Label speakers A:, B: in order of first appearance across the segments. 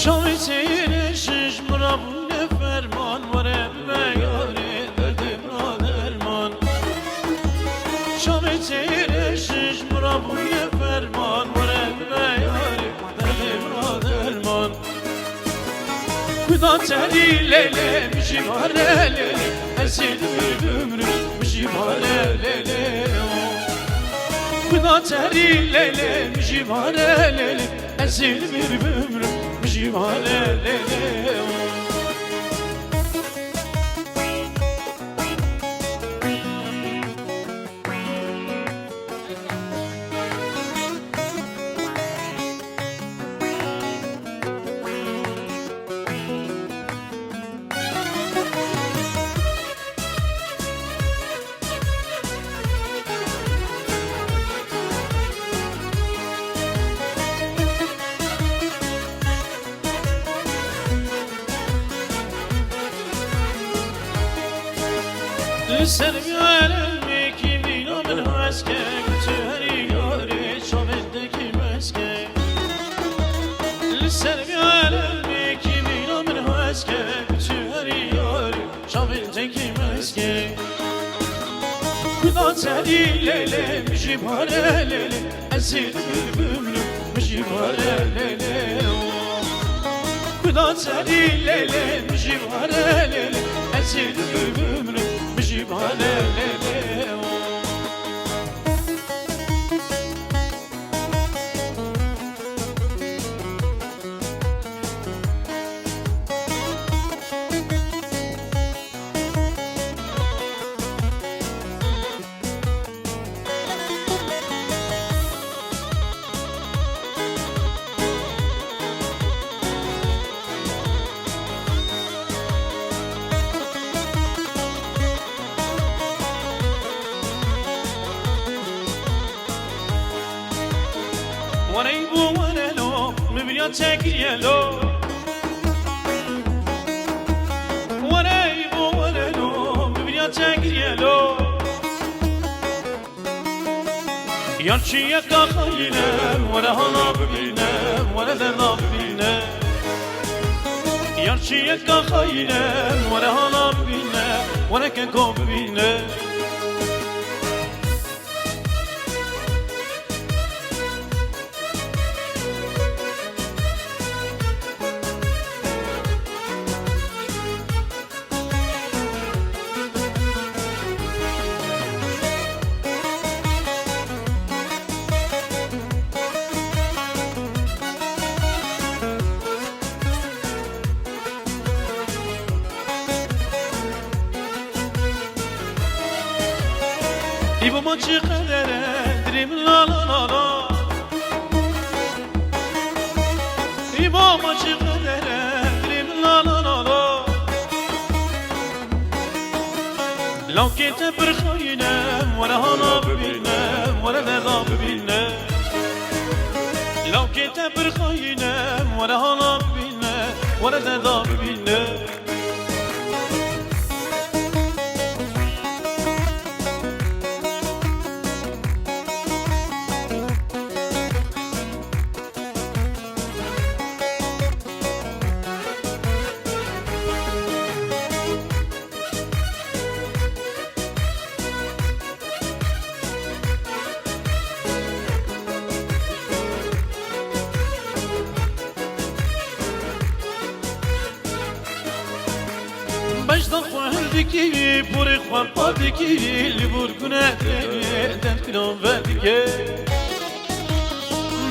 A: Şavi seyreşiş mırabune ferman var emme yâri derdim ra derman. Şavi seyreşiş mırabune ferman var emme yâri derdim ra derman. Kuda teri lele mişivare lele esil ömrüm mişivare lele. Kuda teri lele mişivare lele esil bir ömrüm mişivare lele. Servi alemi ki binamın meske Tüheri yari şaveddeki meske Servi alemi ki binamın meske Tüheri yari şaveddeki meske Kuda teri lele mişivare lele Esil bülbülüm mişivare lele Kuda teri lele mişivare lele Esil bülbülüm mişivare lele. وريبو ورلو مبنيات شاكيلو وريبو ورلو مبنيات شاكيلو يرشي يكا خينا ولا هنا ببينا ولا ذنا ببينا يرشي يكا خينا ولا هنا ببينا ولا كنكو ببينا İbo maçı kadere dirim la la la la İbo maçı kadere dirim la la la la لو كنت برخينا ولا هنا ببينا ولا ذا ببينا لو كنت برخينا ولا هنا ببينا ولا ذا ببينا بجد خوندکی پوری خوان پادکی لیبور کنه دند کنم ودکی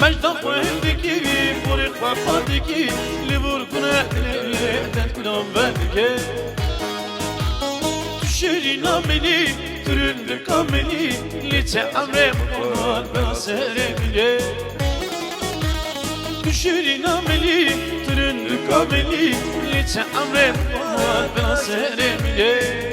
A: بجد خوندکی پوری خوان پادکی لیبور کنه دند کنم ودکی تشری ناملی ترندم کاملی لیچه امرم خوان بناسره میله تشری ناملی ترندم کاملی لیچه امرم بنا سرميه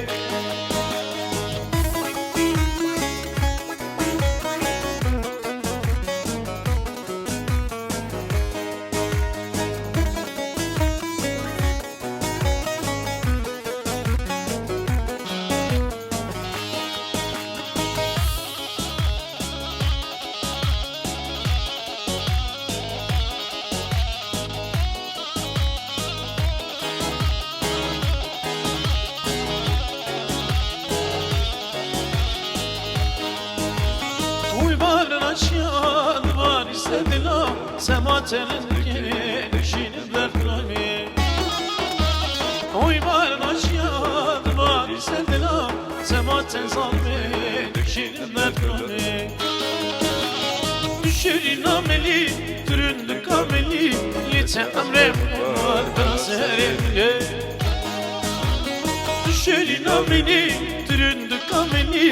A: سدلا سماتن نشین برنامه اوی بار نشیاد باری سدلا سماتن ظالمه نشین برنامه düşürün ameli türündü kameli yeter emrem var bana serimle düşürün ameli türündü kameli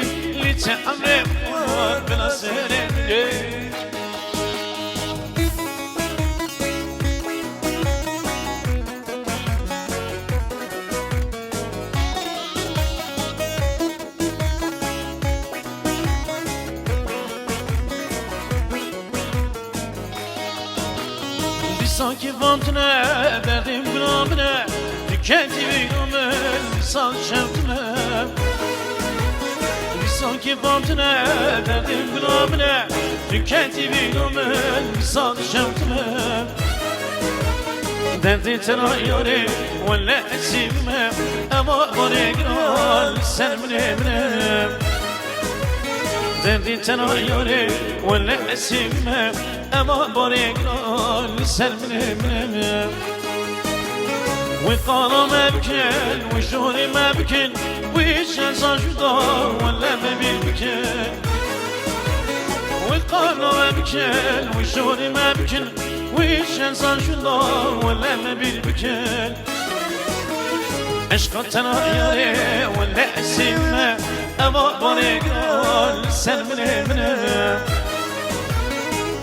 A: yeter emrem var bana serimle sanki vantine derdim günahımne tükenti vicdanımın misal şevkime sanki vantine derdim günahımne tükenti vicdanımın misal şevkime derdi tenayare valla esivime ama bana gral sen mine derdi tenayare valla esivime أما بريقنا لسلمنا مننا وقانا ما بكن وشهري ما بكن ويشان صاجدار ولا ما بيبكن وقانا ما بكن وشهري ما بكن ويشان صاجدار ولا ما بيبكن عشقتنا ياري ولا أسيما أما بريقنا لسلمنا مننا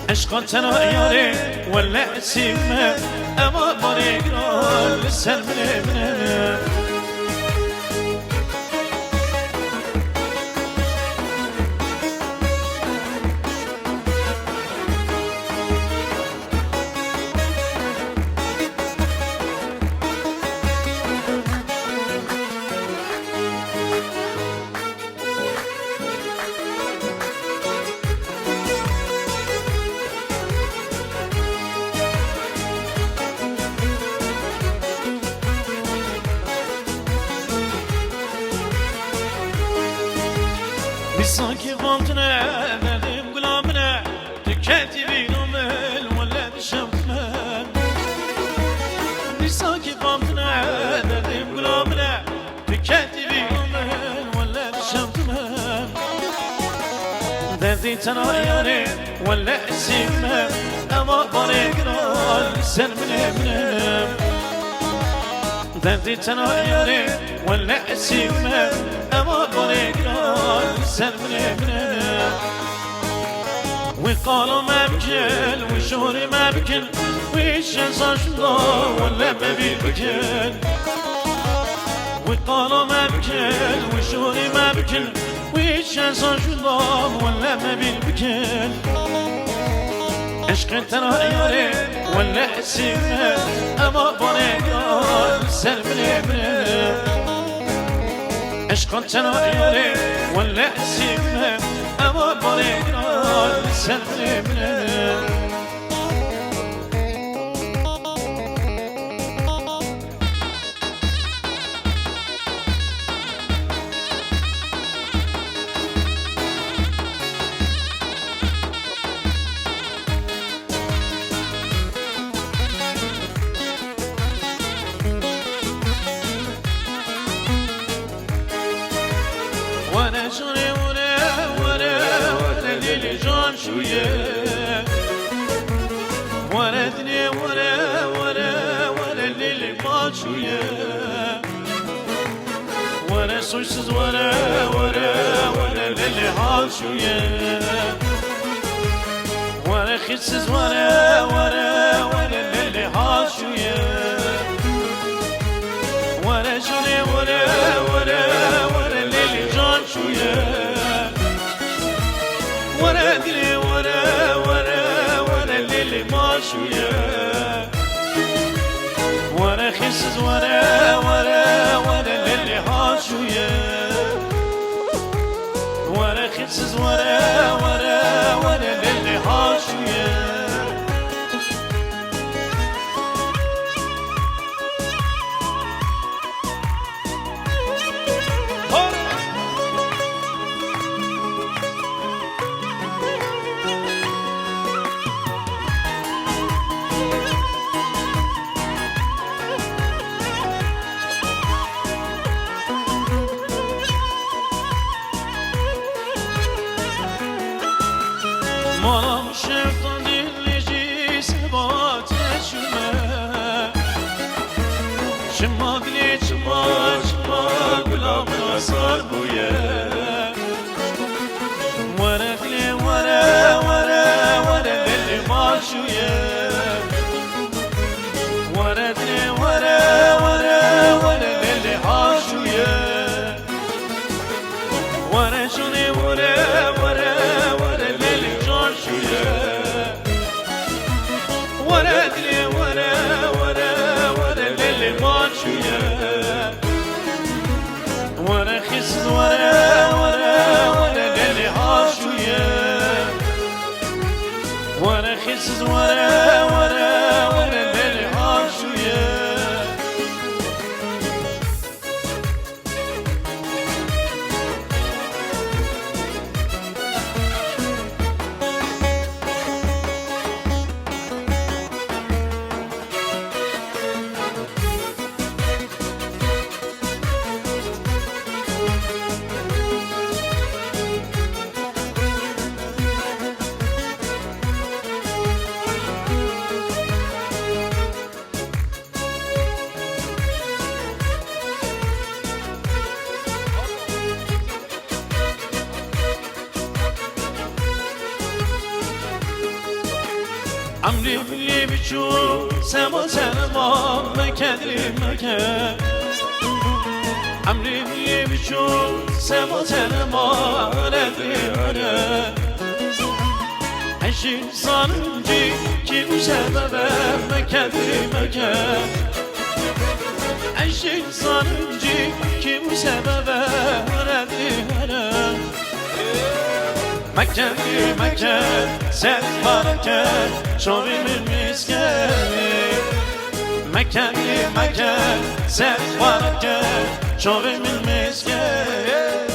A: عشقتنا ياري ولا اسمه اما طريقنا للسلم منه sanki vantine verdim gulamine tükenti vicdanımın valla şevkime sanki vantine verdim gulamine tükenti vicdanımın valla şevkime derdi tenayare valla esime ama bana gral sen mine derdi tenayare valla esime ama bana gral sen mine وقالوا ما بكن وشهري ما بكن ويشان صاشدا ولا ما بيبكن وقالوا ما بكن وشهري ما بكن ويشان صاشدا ولا ما بيبكن عشق تنايري ولا اسمه اما بنيقال سلمني عشق تنايري ولا اسمه اما بنيقال سلمني وانا جري ولا ليلي جان شويه وانا دنيا ولا ليلي مال شويه وانا صوصز ولا ليلي حال شويه وانا خسز ولا ليلي حال شويه وانا جري ولا ليلي جان شويه وانا دنيا ولا ليلي مال شويه وانا خسز ولا ليلي حال شويه وانا خسز ولا ليلي حال شويه Çimadli çima gulama sarbuye Varakli vara lili maşuye Varakli vara lili haşuye Varajuni vara lili coşuye Varakli vara lili maşuye Varakis vara lili haşuye Varakis vara lili haşuye Amri biçu sema sema mekadri mekad Amri biçu sema sema redri redri Eşin sanınca ki bu sebebe mekadri mekad Eşin sanınca ki bu sebebe redri redri Mekke, sen bareket, şovimin miskeni Mekke, sen bareket, şovimin miskeni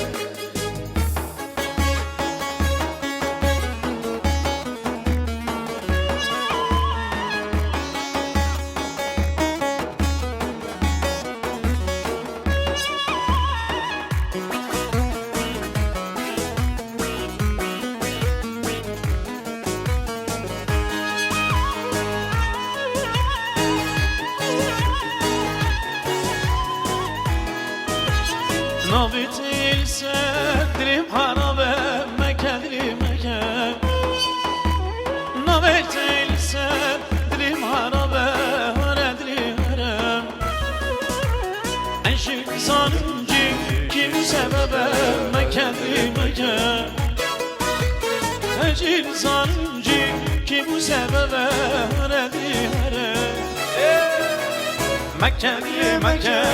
A: Nabit ilse dilim harabe mekadri mekad Nabit ilse dilim harabe redri harem Eşin sanınca kim sebebe mekadri mekad Eşin sanınca kim sebebe redri harem Mekke,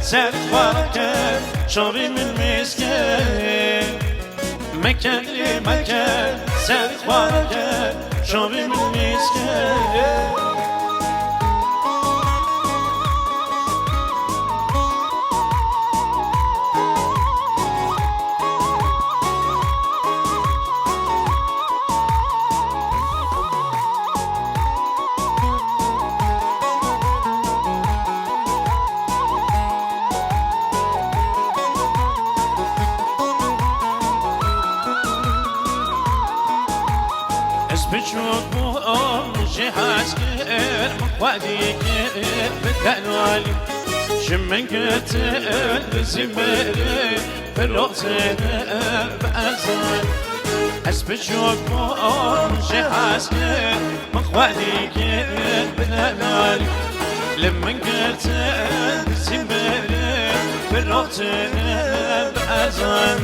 A: sen bareket, şovimin miskeni Mekke, sen bareket, şovimin miskeni بشوف أم جهاز كير مقوادي كير بالدلوالي شمن كتل بزمري في الوقتين بأزال بشوف أم جهاز كير مقوادي كير بالدلوالي لمن كتل بزمري في الوقتين بأزال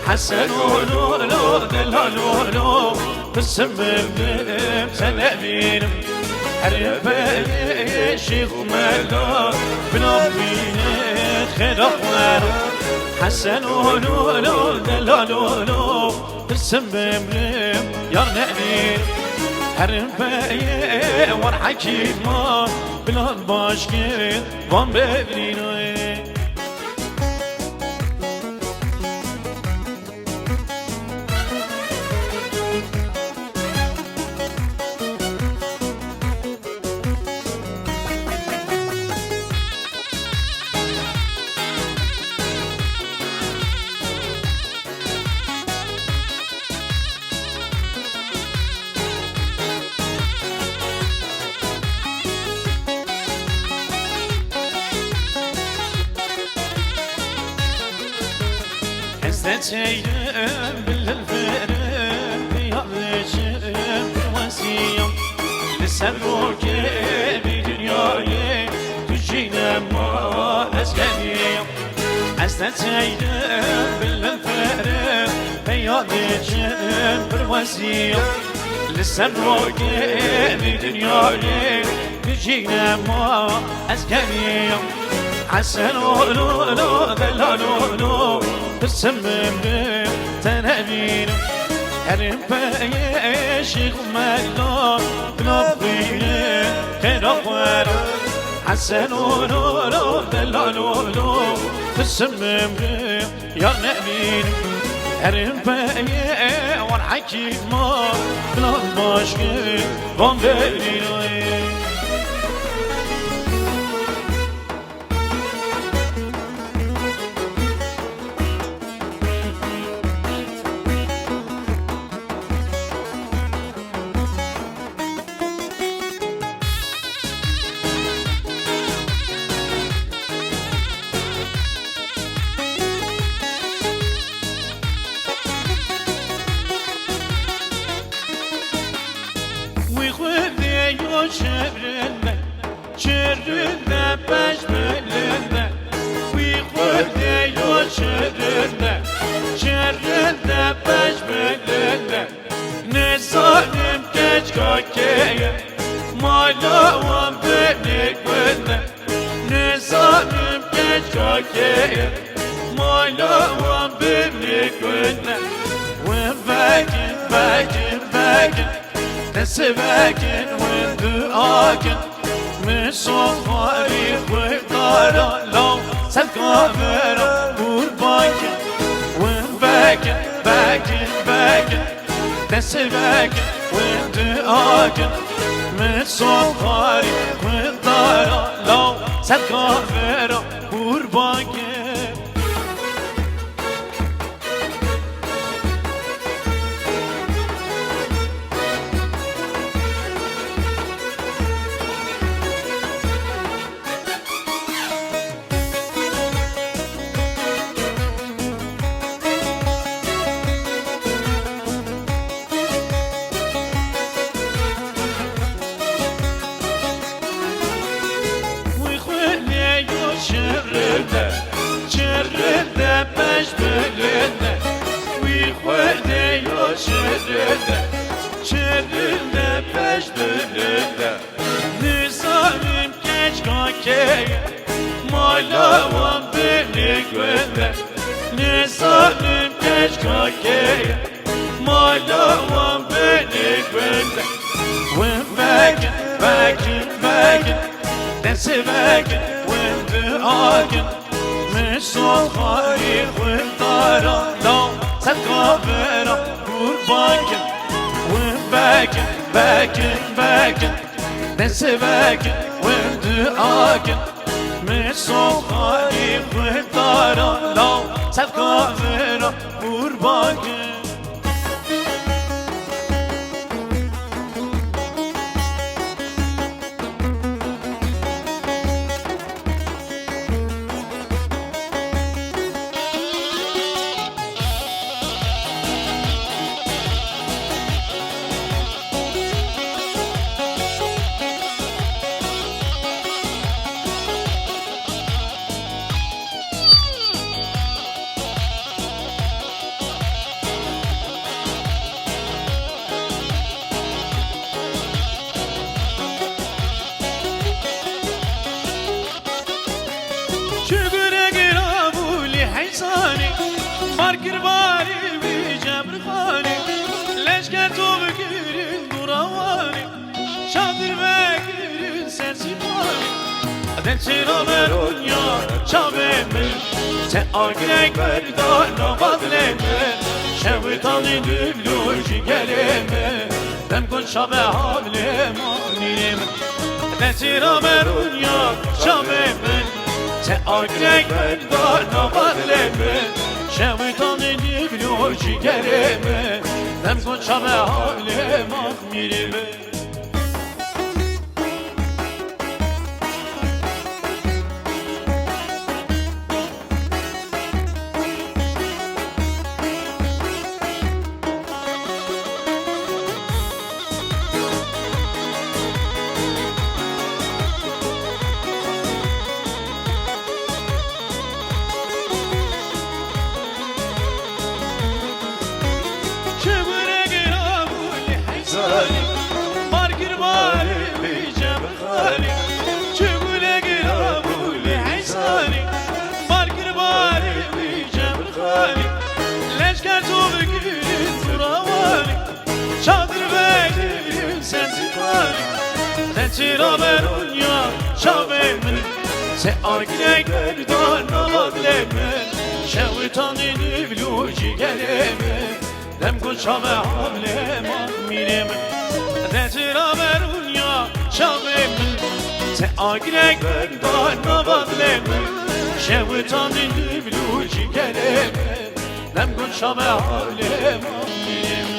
A: حسن ولولو دلالولو بالسمم سلامين حرفي شيخ مالو بنوبين خلقوار حسن ولولو دلالولو بالسمم يرنعين حرفي ورحكي ما بلاد باشكين وان ببرينوين استسيلم بالفرق يضجم بالوسيم لسبوك بدنياي تجينا ما أسكنيم استسيلم بالفرق يضجم بالوسيم لسبوك بدنياي تجينا ما أسكنيم حسن ولولو دلالولو بالسمم تنابين هرم بايشيخ مالو بنبغي كنقوار حسن ولولو دلالولو بالسمم يا نبين هرم باي ورحكي ما بنباشكي بنبغي شرنا باش بلنا ويخدنا يا شرنا باش بلنا نصانم كاكايا ما لوام بنك ودنا نصانم كاكايا ما لوام بنك ودنا وباكن باكن باكن نسباكن ودعاكن من صفاري وقارا لو سالكاميرا والباكن وباكن باكن باكن نسباكن ودعاكن من صفاري وقارا لو سالكاميرا والباكن شرنا باش بلنا ويخونا يا شرنا باش بلنا نظامم كاكايا ما لوام بنك ودنا نظامم كاكايا ما لوام بنك ودنا وباكن باكن باكن نسباكن ودعاكن من صخاري والطارة لو سالكاميرا والباكن وباكن باكن باكن نسباكن ودعاكن من صخاري والطارة لو سالكاميرا والباكن ماركر باري بجبر خاني ليش كاتو بكيرين دوراواني شاطر بكيرين سرسي باني أدن سيرا مرونيا شابمن سأرقلك بردان وفضلمن شويطاني دبلوشي كلمن دم كن شابه حبلمانيم أدن سيرا مرونيا شابمن سأرقلك بردان وفضلمن شويطاني دبلوشي كلمن دم كن شابه حبلمانيم Dhe qira verunja qave mën Se argine gërdan në vaglemen Shevitani në vluqi gelemen Dem ku qave havlema miremen Dhe qira verunja qave mën Se argine gërdan në vaglemen Shevitani në vluqi gelemen Dem ku qave havlema miremen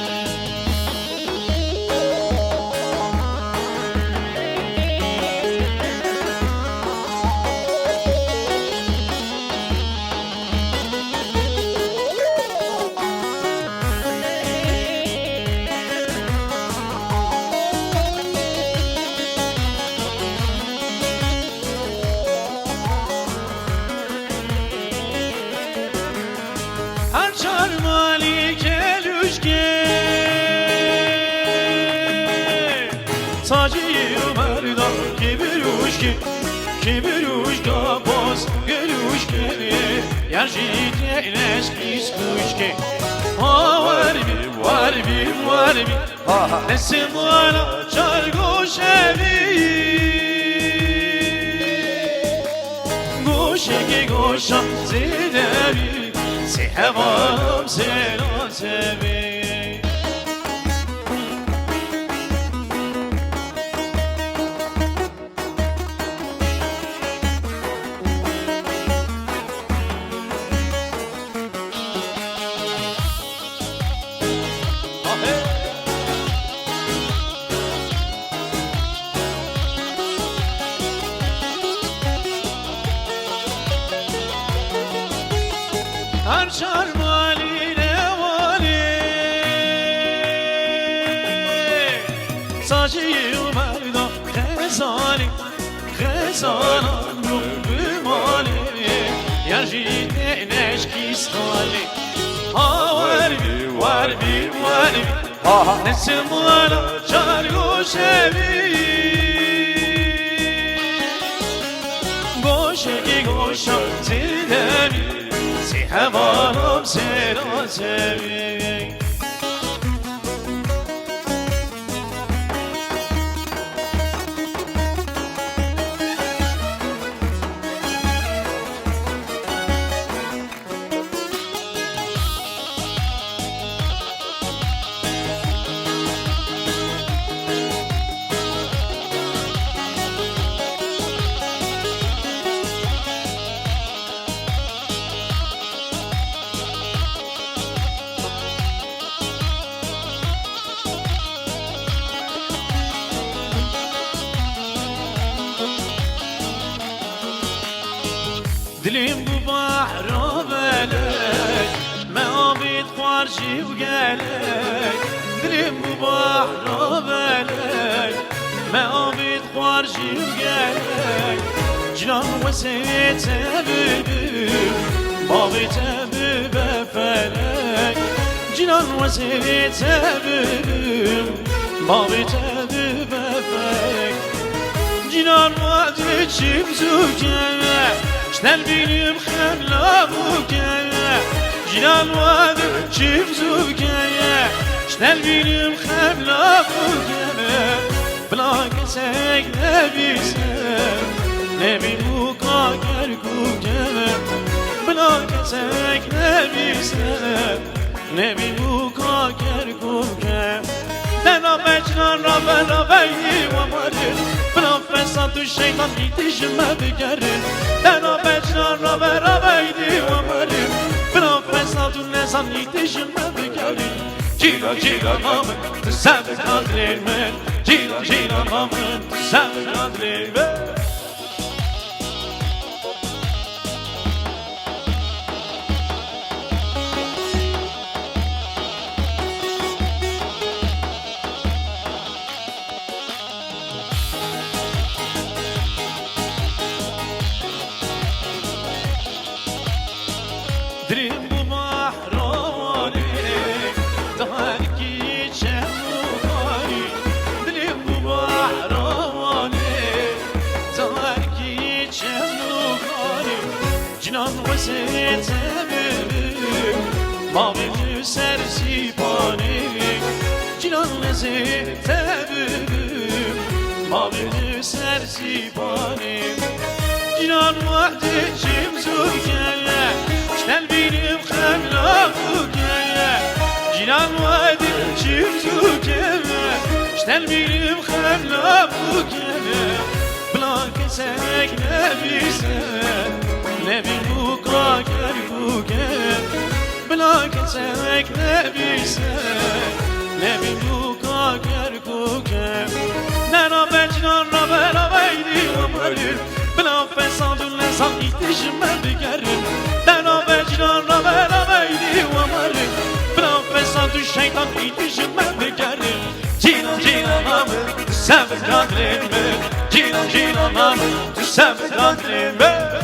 A: Açar malik elüşke Sacı merda kibiruşke Kibiruşka boz geluşke Yarjite eski skuşke Var bir Nesim bana çargoş evi Goşe goşa zidevi Sevam sena sevi Arşar maline vali Sacıyı merda Khezanan ruh mali Yarjite neşki skali Var bir Nesim bana çargoş evi Goşa zirdevi Hevanım sena sevi Dilim bu bahra belek Meabit farşi bu gelek Dilim bu bahra belek Meabit farşi bu gelek Cilan ve sevit sebebim Babit ebübe felek Cilan ve sevit sebebim Babit ebübe felek Cilan ve çimzüke شنال بيني مخلا بوكايا جنان وادر شيف زوكايا شنال بيني مخلا بوكايا بلا كساك نبي سام نبي بوكا كركوكايا بلا كساك نبي سام نبي بوكا كركوكايا Dena beçna rabeyi vamarin Bırak fesatü şeytan itişime bigerin Dena beçna rabeyi vamarin Bırak fesatü nezam itişime bigerin Cila namın tüsebe kadrimen Cila namın tüsebe kadrimen Dilim bu mahrani Tarki çemukani Dilim bu mahrani Tarki çemukani Cinan ve setebim Mavim sersipani Cinan ve setebim Mavini sersi bani Cinan vahdi cimzukeye Ştel benim xemlakukeye Cinan vahdi cimzukeye Ştel benim xemlakukeye Bla kesek nebise Nebi buka kerkukeye Bla kesek nebise Nebi buka kerkukeye Nera becnan rabera beydi umarım Bla fesadun lesan ihtişime bigerim Nera becnan rabera beydi umarım Bla fesadun şeytan ihtişime bigerim Cinan cinanamı sen kadrimi Cinan cinanamı sen kadrimi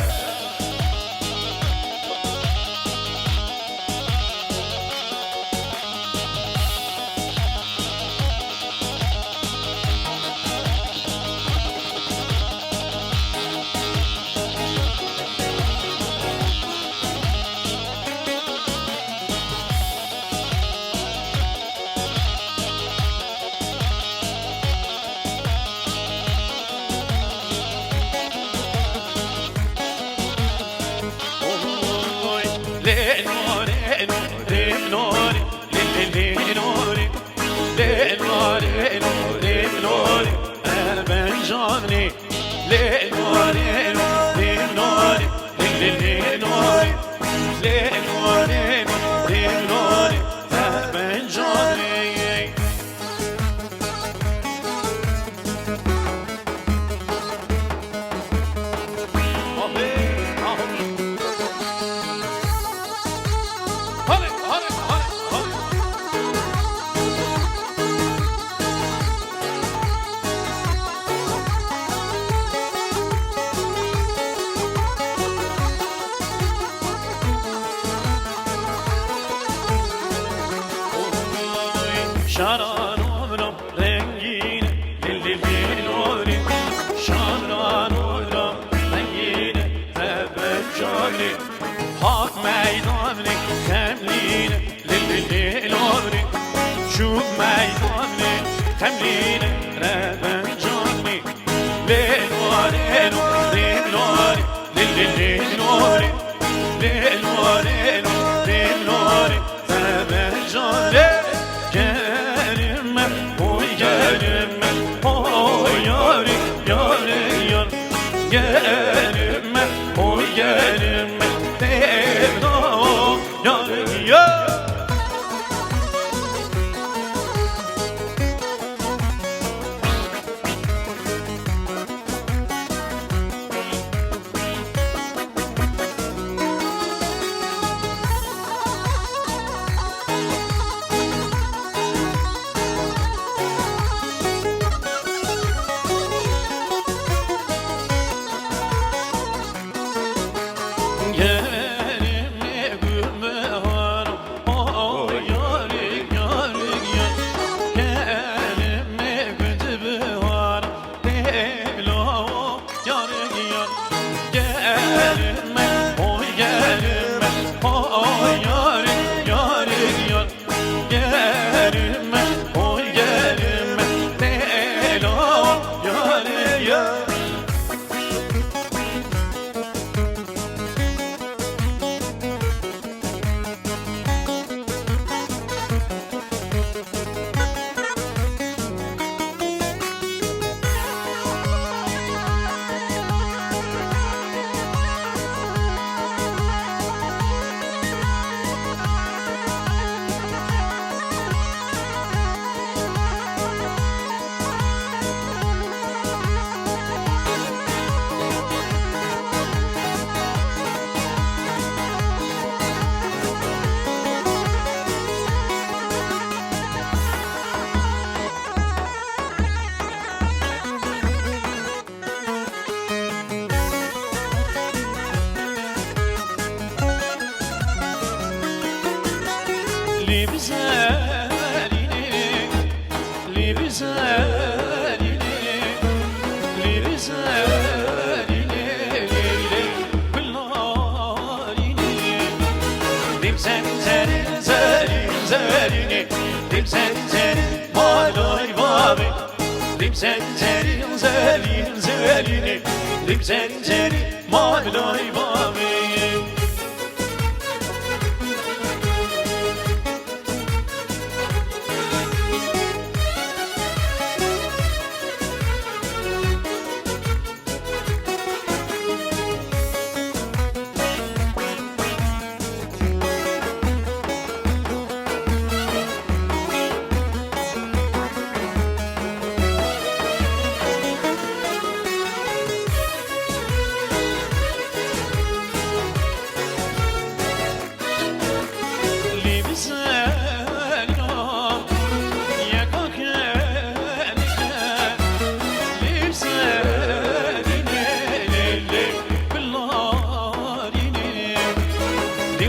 A: Şaran oğlum rengine Lillilin oğlum Şaran oğlum rengine Tebel cani Hak meydanı temline Lillilin oğlum Şu meydanı temline Tebel cani Lillilin oğlum Lillilin oğlum Lillilin oğlum Tebel cani Gelme, oy gelme, devno, yarın ya. lim zeri zeri lim zeri malay babi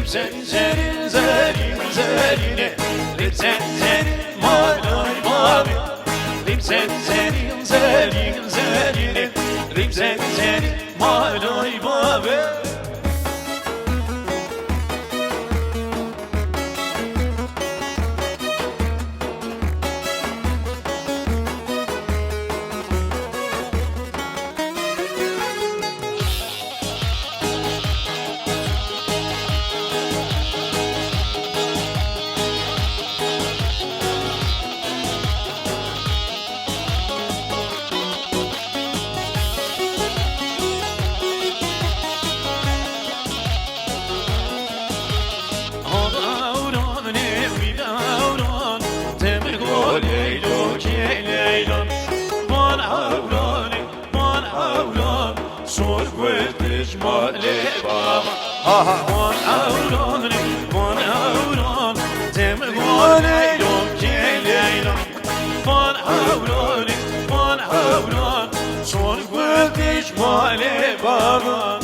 A: Zeri zeri lim zeri malay babi lim zeri lim zeri malay babi Baba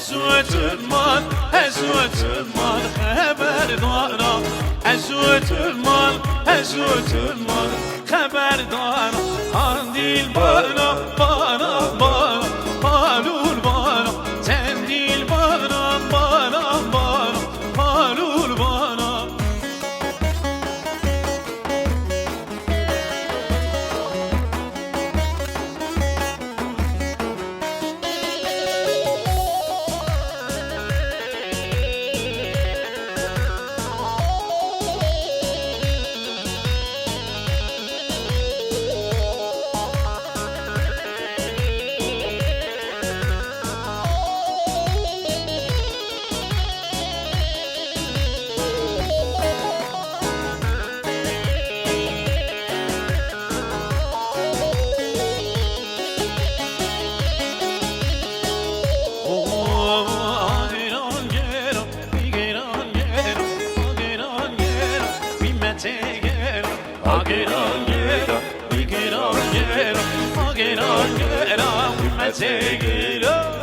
A: أسود المال أسود المال خبر دارا أسود المال أسود المال خبر دارا عندي البانا بانا بانا بالو البانا تندي البانا بانا بانا بالو البانا Take it up.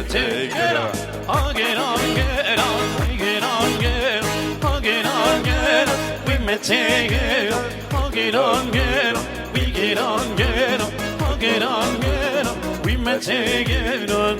A: Take it up, I'll get on, get on, we get on, get on, I'll get on, get on, we may take it up, I'll get on, get on, we get on, get on, I'll get on, get on, we may take it on.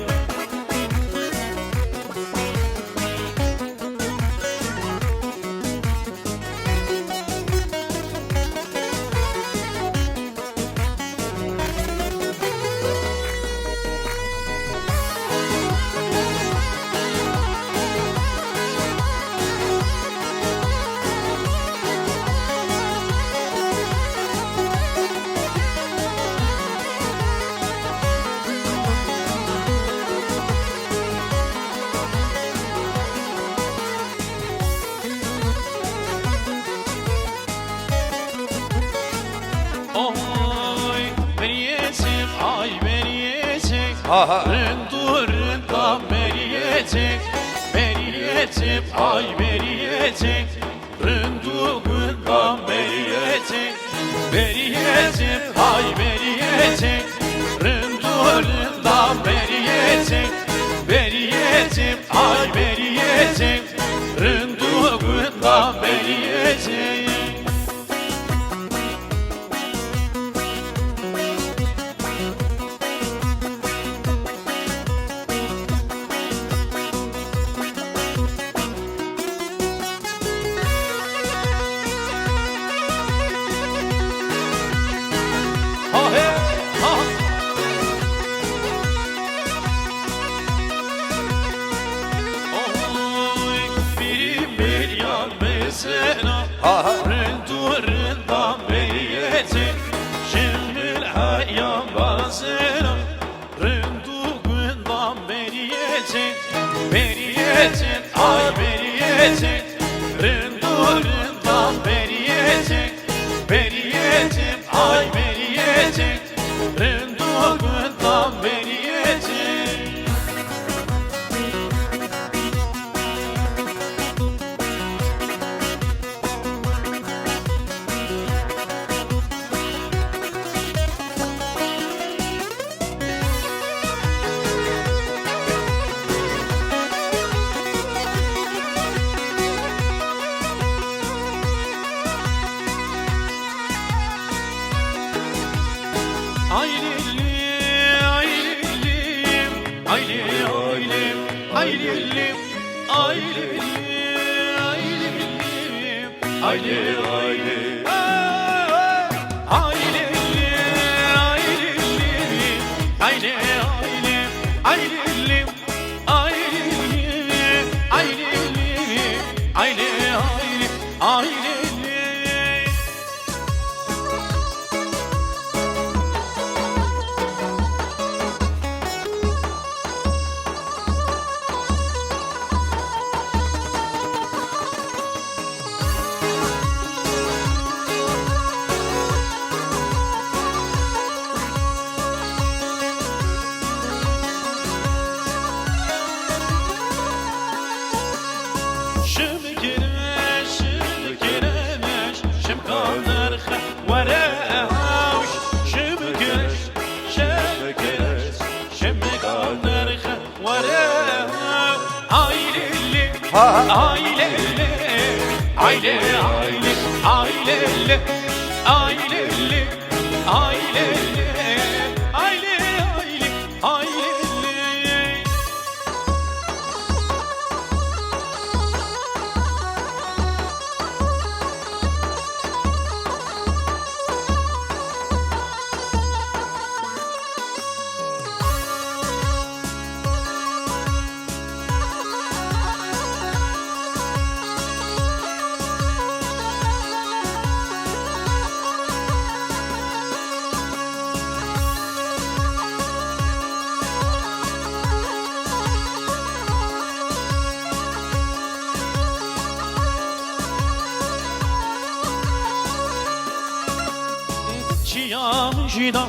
A: Rınturunda meriyecek, meriyecek, ay meriyecek. Rındugunda meriyecek, meriyecek, ay meriyecek. Rındurunda meriyecek, meriyecek, ay meriyecek. Rındugunda meriyecek. Rındurunda meriyecek, şimdi hayyan bazına. Rındugunda meriyecek, meriyecek, ay meriyecek. Rındurunda meriyecek, meriyecek, ay meriyecek. Rındugunda meriyecek. وراوش شمكش شمكش شمك درخ وراو عيلي عيلي عيلي عيلي عيلي عيلي عيلي شيام جدا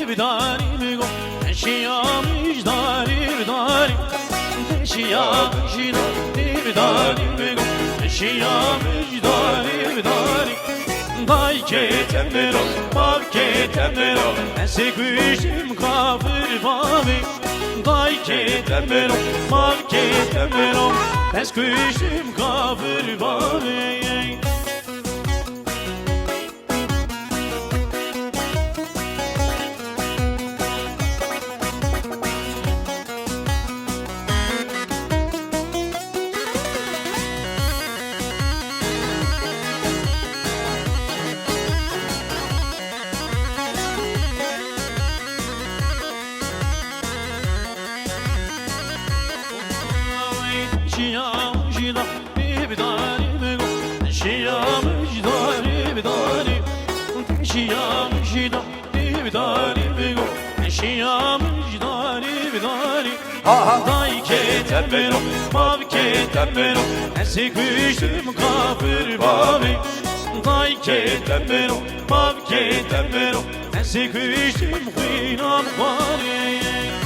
A: بداري بقو شيام جداري بداري شيام جدا بداري بقو شيام جداري بداري داي كتمرو ما كتمرو اسكوشم كافر بابي داي كتمرو ما كتمرو اسكوشم كافر بابي شيام جدا بداري بقو شيام جداري بداري شيام جدا بداري بقو شيام جداري بداري داي كتمرو ما كتمرو اسكوشم كافر بابي داي كتمرو ما كتمرو اسكوشم خوينام باري